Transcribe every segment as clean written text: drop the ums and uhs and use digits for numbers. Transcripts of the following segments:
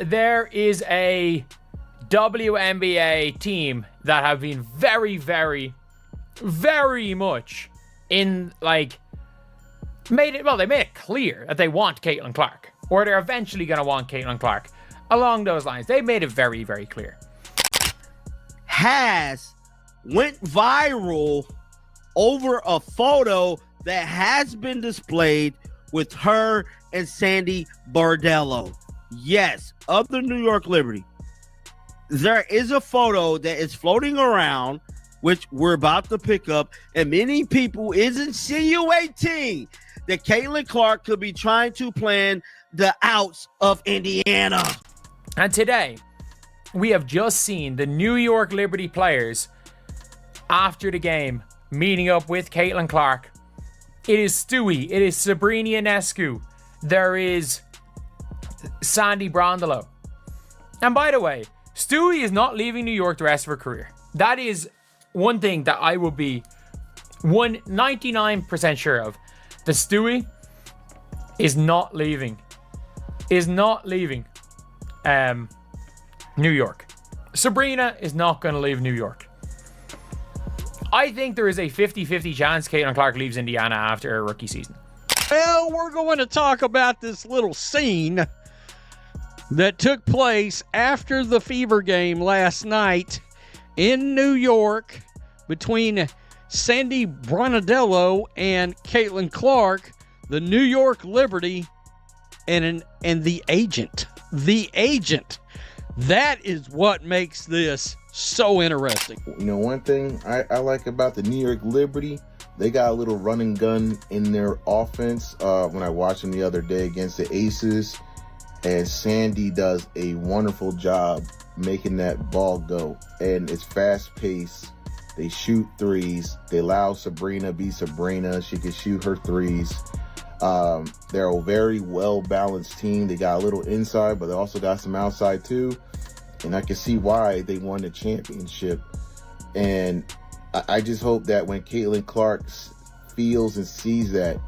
There is a WNBA team that have been very, very, very much in, like, they made it clear that they want Caitlin Clark, or they're eventually going to want Caitlin Clark. Along those lines, they made it very, very clear. Went viral over a photo that has been displayed with her and Sandy Bardello. Yes, of the New York Liberty. There is a photo that is floating around, which we're about to pick up, and many people is insinuating that Caitlin Clark could be trying to plan the outs of Indiana. And today, we have just seen the New York Liberty players, after the game, meeting up with Caitlin Clark. It is Stewie. It is Sabrina Ionescu. There is Sandy Brondello. And by the way, Stewie is not leaving New York the rest of her career. That is one thing that I will be 99% sure of. The Stewie is not leaving. New York. Sabrina is not going to leave New York. I think there is a 50-50 chance Caitlin Clark leaves Indiana after her rookie season. Well, we're going to talk about this little scene that took place after the Fever game last night in New York between Sandy Brondello and Caitlin Clark, the New York Liberty, and the agent. The agent. That is what makes this so interesting. You know, one thing I like about the New York Liberty, they got a little run and gun in their offense. When I watched them the other day against the Aces, and Sandy does a wonderful job making that ball go. And it's fast paced. They shoot threes. They allow Sabrina be Sabrina. She can shoot her threes. They're a very well-balanced team. They got a little inside, but they also got some outside too. And I can see why they won the championship. And I just hope that when Caitlin Clark feels and sees that,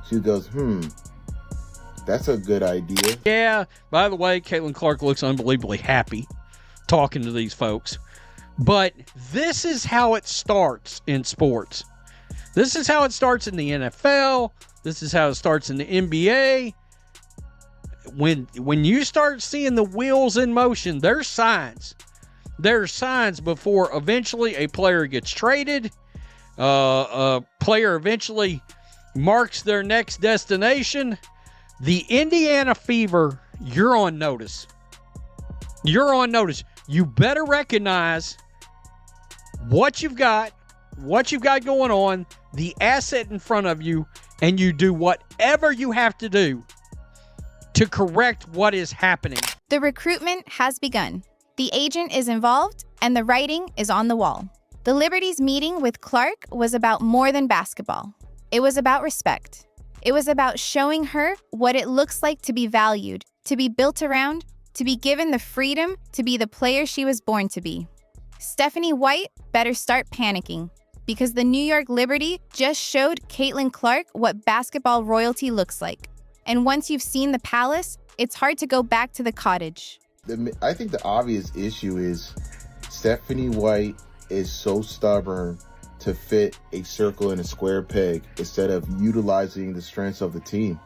she goes, that's a good idea. Yeah, by the way, Caitlin Clark looks unbelievably happy talking to these folks. But this is how it starts in sports. This is how it starts in the NFL. This is how it starts in the NBA. When you start seeing the wheels in motion, there's signs. There's signs before eventually a player gets traded. A player eventually marks their next destination. The Indiana Fever, you're on notice. You're on notice. You better recognize what you've got going on, the asset in front of you, and you do whatever you have to do to correct what is happening. The recruitment has begun. The agent is involved, and the writing is on the wall. The Liberty's meeting with Clark was about more than basketball. It was about respect. It was about showing her what it looks like to be valued, to be built around, to be given the freedom to be the player she was born to be. Stephanie White better start panicking, because the New York Liberty just showed Caitlin Clark what basketball royalty looks like. And once you've seen the palace, it's hard to go back to the cottage. I think the obvious issue is Stephanie White is so stubborn to fit a circle in a square peg instead of utilizing the strengths of the team.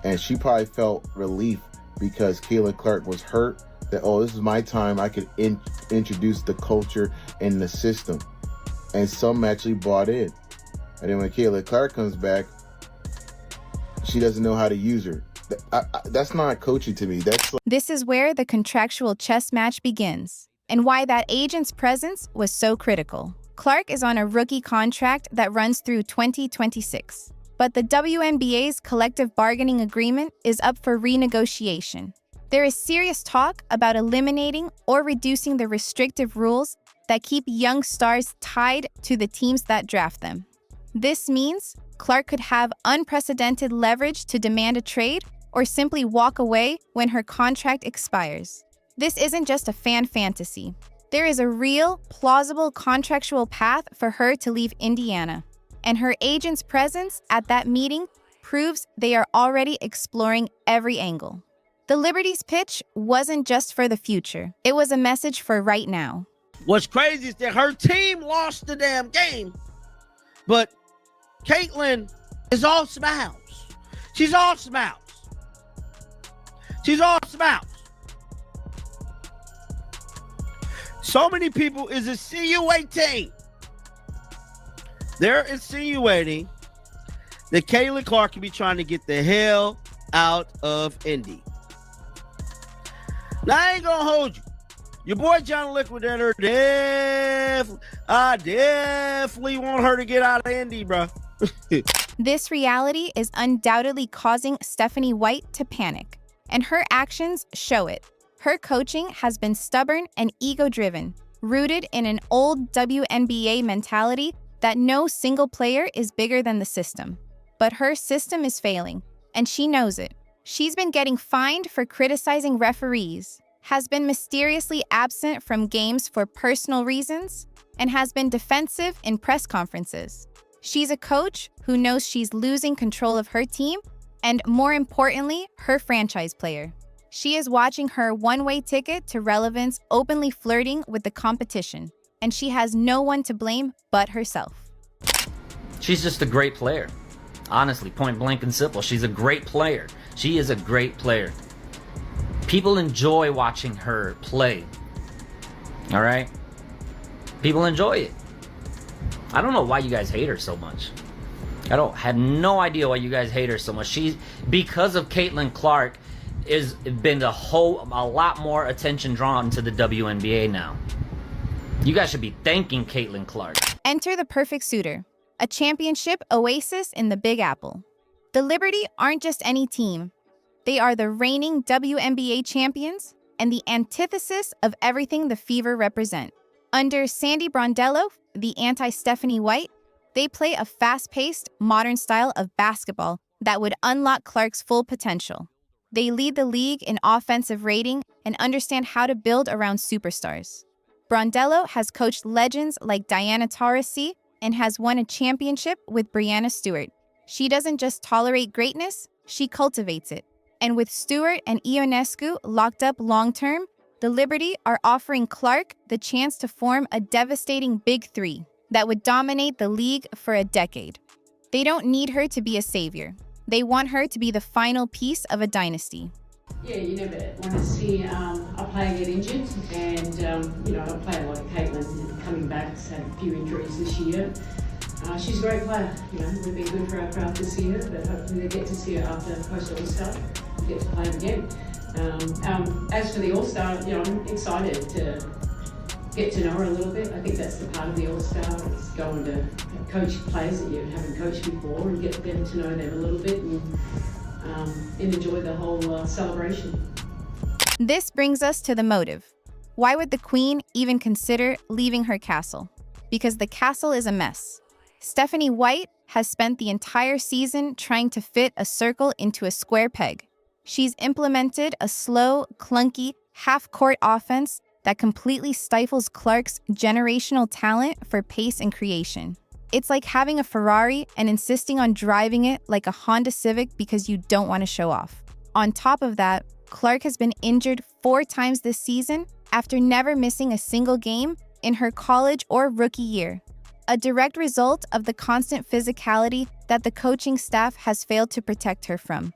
And she probably felt relief because Caitlin Clark was hurt that, this is my time. I could introduce the culture and the system. And some actually bought in. And then when Caitlin Clark comes back, she doesn't know how to use her. That's not coaching to me. This is where the contractual chess match begins, and why that agent's presence was so critical. Clark is on a rookie contract that runs through 2026, but the WNBA's collective bargaining agreement is up for renegotiation. There is serious talk about eliminating or reducing the restrictive rules that keep young stars tied to the teams that draft them. This means Clark could have unprecedented leverage to demand a trade or simply walk away when her contract expires. This isn't just a fan fantasy. There is a real, plausible contractual path for her to leave Indiana, and her agent's presence at that meeting proves they are already exploring every angle. The Liberty's pitch wasn't just for the future. It was a message for right now. What's crazy is that her team lost the damn game, but Caitlyn is all smiles. She's all smiles. She's all smiles. So many people is insinuating. They're insinuating that Caitlin Clark can be trying to get the hell out of Indy. Now, I ain't gonna hold you. Your boy John Liquidator definitely want her to get out of Indy, bro. This reality is undoubtedly causing Stephanie White to panic, and her actions show it. Her coaching has been stubborn and ego-driven, rooted in an old WNBA mentality that no single player is bigger than the system. But her system is failing, and she knows it. She's been getting fined for criticizing referees, has been mysteriously absent from games for personal reasons, and has been defensive in press conferences. She's a coach who knows she's losing control of her team and, more importantly, her franchise player. She is watching her one-way ticket to relevance openly flirting with the competition, and she has no one to blame but herself. She's just a great player. Honestly, point blank and simple. She's a great player. She is a great player. People enjoy watching her play. All right? People enjoy it. I don't know why you guys hate her so much. I don't have no idea why you guys hate her so much. She's, because of Caitlin Clark, is been a lot more attention drawn to the WNBA now. You guys should be thanking Caitlin Clark. Enter the perfect suitor, a championship oasis in the Big Apple. The Liberty aren't just any team. They are the reigning WNBA champions and the antithesis of everything the Fever represent. Under Sandy Brondello, the anti-Stephanie White, they play a fast-paced, modern style of basketball that would unlock Clark's full potential. They lead the league in offensive rating and understand how to build around superstars. Brondello has coached legends like Diana Taurasi and has won a championship with Breanna Stewart. She doesn't just tolerate greatness, she cultivates it. And with Stewart and Ionescu locked up long-term, the Liberty are offering Clark the chance to form a devastating big three that would dominate the league for a decade. They don't need her to be a savior. They want her to be the final piece of a dynasty. Yeah, you never want to see a player get injured, and a player like Caitlin coming back has had a few injuries this year. She's a great player. Would be good for our craft to see her, but hopefully they get to see her after post All-Star and get to play again. As for the All-Star, I'm excited to get to know her a little bit. I think that's the part of the All-Star, is going to coach players that you haven't coached before and get them to know them a little bit and enjoy the whole celebration. This brings us to the motive. Why would the Queen even consider leaving her castle? Because the castle is a mess. Stephanie White has spent the entire season trying to fit a circle into a square peg. She's implemented a slow, clunky, half-court offense that completely stifles Clark's generational talent for pace and creation. It's like having a Ferrari and insisting on driving it like a Honda Civic because you don't want to show off. On top of that, Clark has been injured 4 times this season after never missing a single game in her college or rookie year. A direct result of the constant physicality that the coaching staff has failed to protect her from.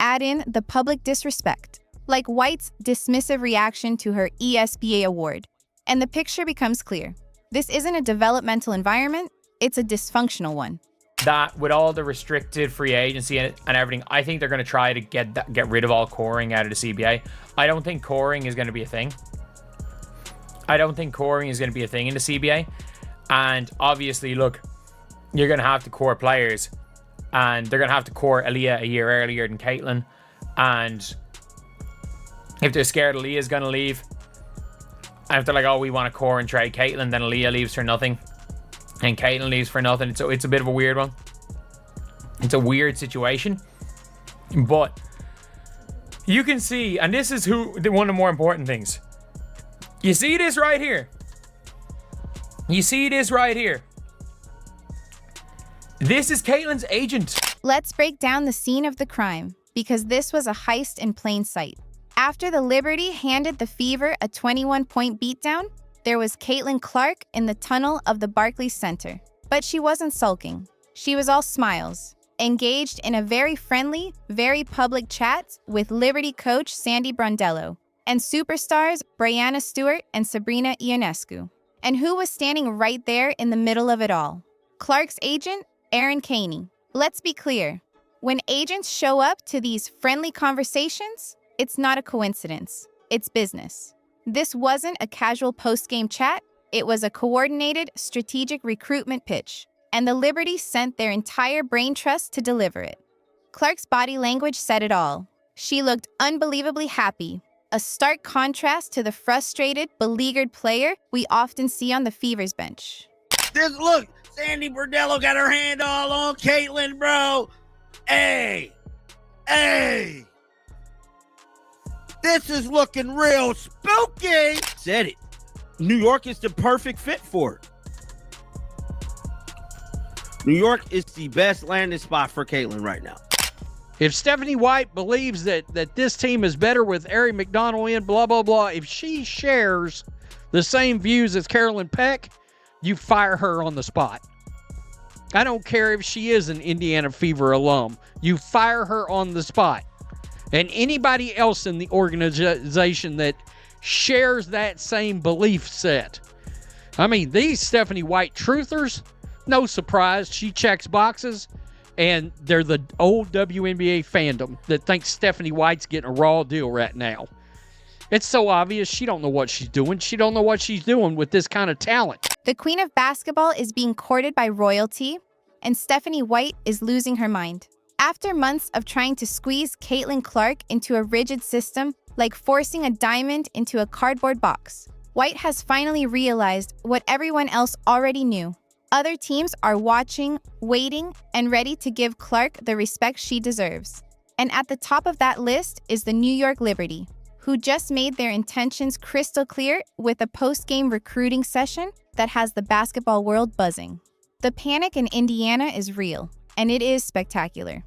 Add in the public disrespect, like White's dismissive reaction to her ESPA award, and the picture becomes clear. This isn't a developmental environment, it's a dysfunctional one. That with all the restricted free agency and everything, I think they're going to try to get rid of all coring out of the CBA. I don't think coring is going to be a thing. I don't think coring is going to be a thing in the CBA. And obviously, look, you're going to have to core players, and they're going to have to core Aaliyah a year earlier than Caitlin. And if they're scared Aaliyah's going to leave, and if they're like, oh, we want to core and trade Caitlin, then Aaliyah leaves for nothing, and Caitlin leaves for nothing. So it's a bit of a weird one. It's a weird situation. But you can see, and this is one of the more important things. You see this right here? You see this right here? This is Caitlin's agent. Let's break down the scene of the crime, because this was a heist in plain sight. After the Liberty handed the Fever a 21-point beatdown, there was Caitlin Clark in the tunnel of the Barclays Center. But she wasn't sulking. She was all smiles, engaged in a very friendly, very public chat with Liberty coach Sandy Brondello and superstars Brianna Stewart and Sabrina Ionescu. And who was standing right there in the middle of it all? Clark's agent, Aaron Caney. Let's be clear. When agents show up to these friendly conversations, it's not a coincidence. It's business. This wasn't a casual post-game chat. It was a coordinated, strategic recruitment pitch. And the Liberty sent their entire brain trust to deliver it. Clark's body language said it all. She looked unbelievably happy, a stark contrast to the frustrated, beleaguered player we often see on the Fever's bench. Look, Sandy Bordello got her hand all on Caitlin, bro. Hey. This is looking real spooky. Said it. New York is the perfect fit for it. New York is the best landing spot for Caitlin right now. If Stephanie White believes that this team is better with Ari McDonald in, blah, blah, blah, if she shares the same views as Carolyn Peck, you fire her on the spot. I don't care if she is an Indiana Fever alum. You fire her on the spot. And anybody else in the organization that shares that same belief set. I mean, these Stephanie White truthers, no surprise, she checks boxes. And they're the old WNBA fandom that thinks Stephanie White's getting a raw deal right now. It's so obvious she don't know what she's doing. She don't know what she's doing with this kind of talent. The queen of basketball is being courted by royalty, and Stephanie White is losing her mind. After months of trying to squeeze Caitlin Clark into a rigid system, like forcing a diamond into a cardboard box, White has finally realized what everyone else already knew. Other teams are watching, waiting, and ready to give Clark the respect she deserves. And at the top of that list is the New York Liberty, who just made their intentions crystal clear with a post-game recruiting session that has the basketball world buzzing. The panic in Indiana is real, and it is spectacular.